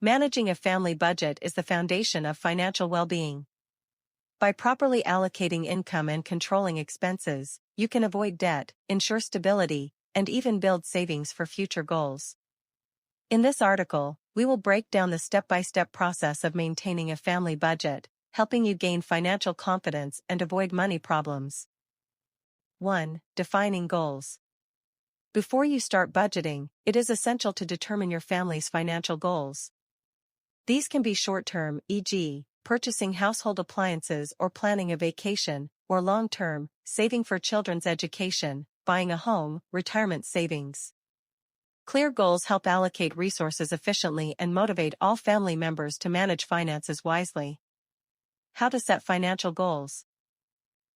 Managing a family budget is the foundation of financial well-being. By properly allocating income and controlling expenses, you can avoid debt, ensure stability, and even build savings for future goals. In this article, we will break down the step-by-step process of maintaining a family budget, helping you gain financial confidence and avoid money problems. 1. Defining goals. Before you start budgeting, it is essential to determine your family's financial goals. These can be short-term, e.g., purchasing household appliances or planning a vacation, or long-term, saving for children's education, buying a home, retirement savings. Clear goals help allocate resources efficiently and motivate all family members to manage finances wisely. How to set financial goals.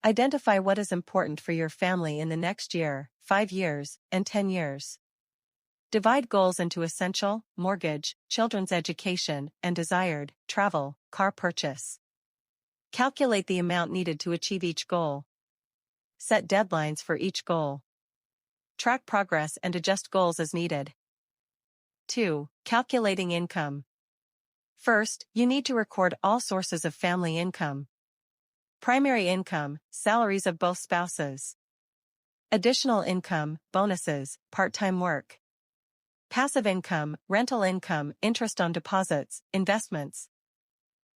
Identify what is important for your family in the next year, 5 years, and 10 years. Divide goals into essential, mortgage, children's education, and desired, travel, car purchase. Calculate the amount needed to achieve each goal. Set deadlines for each goal. Track progress and adjust goals as needed. 2. Calculating income. First, you need to record all sources of family income. Primary income, salaries of both spouses. Additional income, bonuses, part-time work. Passive income, rental income, interest on deposits, investments.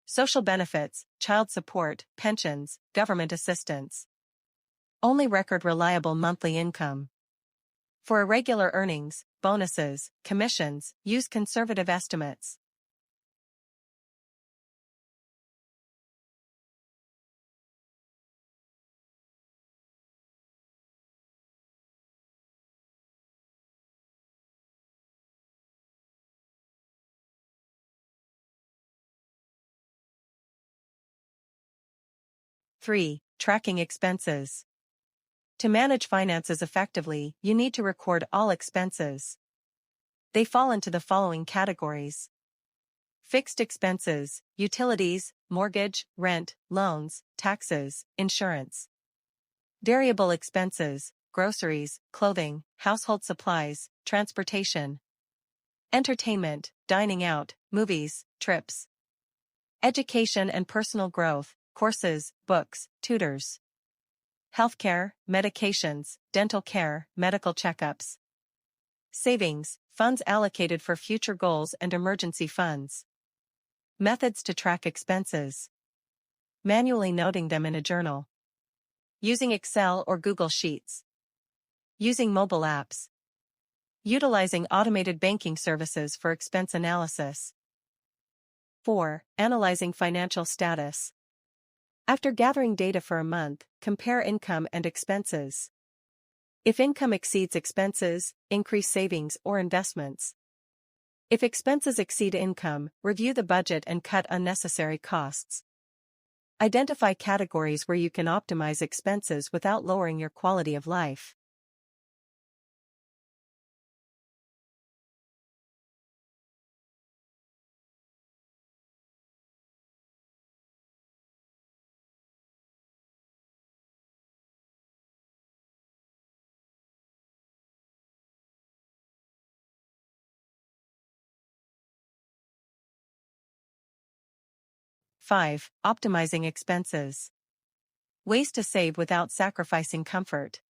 Social benefits, child support, pensions, government assistance. Only record reliable monthly income. For irregular earnings, bonuses, commissions, use conservative estimates. Three. Tracking expenses. To manage finances effectively, you need to record all expenses. They fall into the following categories. Fixed expenses, utilities, mortgage, rent, loans, taxes, insurance. Variable expenses, groceries, clothing, household supplies, transportation. Entertainment, dining out, movies, trips. Education and personal growth, courses, books, tutors. Healthcare, medications, dental care, medical checkups. Savings, funds allocated for future goals and emergency funds. Methods to track expenses. Manually noting them in a journal. Using Excel or Google Sheets. Using mobile apps. Utilizing automated banking services for expense analysis. 4. Analyzing financial status. After gathering data for a month, compare income and expenses. If income exceeds expenses, increase savings or investments. If expenses exceed income, review the budget and cut unnecessary costs. Identify categories where you can optimize expenses without lowering your quality of life. Five. Optimizing expenses. Ways to save without sacrificing comfort.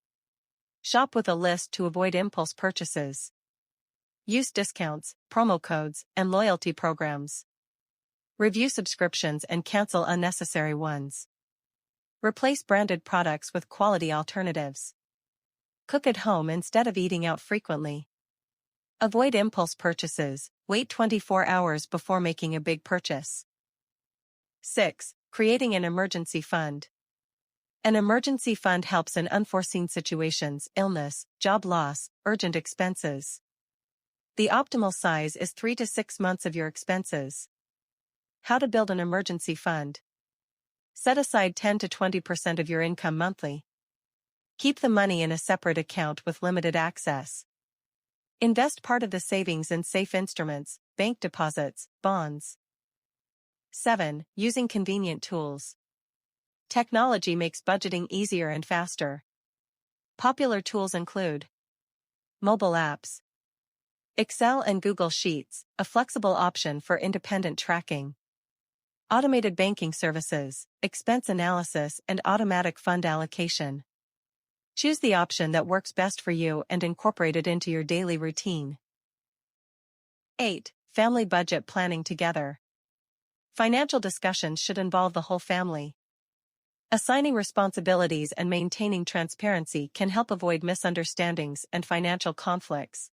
Shop with a list to avoid impulse purchases. Use discounts, promo codes, and loyalty programs. Review subscriptions and cancel unnecessary ones. Replace branded products with quality alternatives. Cook at home instead of eating out frequently. Avoid impulse purchases, wait 24 hours before making a big purchase. 6. Creating an emergency fund. An emergency fund helps in unforeseen situations, illness, job loss, urgent expenses. The optimal size is 3 to 6 months of your expenses. How to build an emergency fund. Set aside 10 to 20% of your income monthly. Keep the money in a separate account with limited access. Invest part of the savings in safe instruments, bank deposits, bonds. 7. Using convenient tools. Technology makes budgeting easier and faster. Popular tools include mobile apps, Excel and Google Sheets, a flexible option for independent tracking. Automated banking services, expense analysis and automatic fund allocation. Choose the option that works best for you and incorporate it into your daily routine. 8. Family budget planning together. Financial discussions should involve the whole family. Assigning responsibilities and maintaining transparency can help avoid misunderstandings and financial conflicts.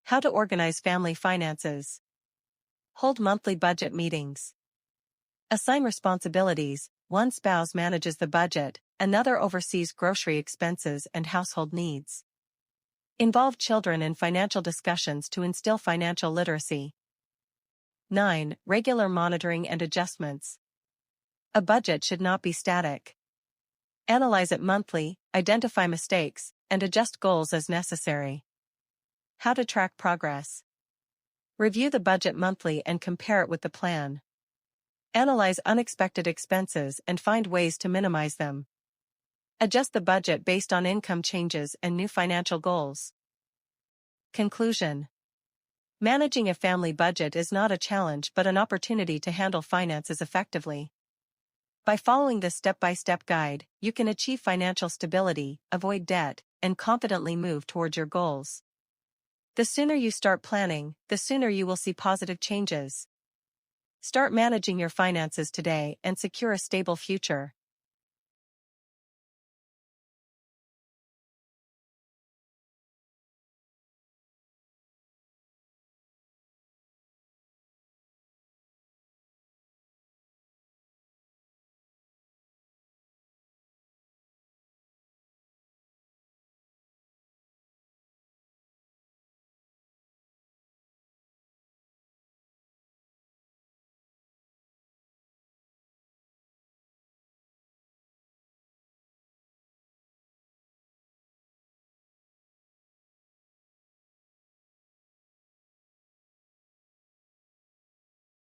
How to organize family finances. Hold monthly budget meetings. Assign responsibilities. One spouse manages the budget, another oversees grocery expenses and household needs. Involve children in financial discussions to instill financial literacy. 9. Regular monitoring and adjustments. A budget should not be static. Analyze it monthly, identify mistakes, and adjust goals as necessary. How to track progress. Review the budget monthly and compare it with the plan. Analyze unexpected expenses and find ways to minimize them. Adjust the budget based on income changes and new financial goals. Conclusion. Managing a family budget is not a challenge but an opportunity to handle finances effectively. By following this step-by-step guide, you can achieve financial stability, avoid debt, and confidently move towards your goals. The sooner you start planning, the sooner you will see positive changes. Start managing your finances today and secure a stable future.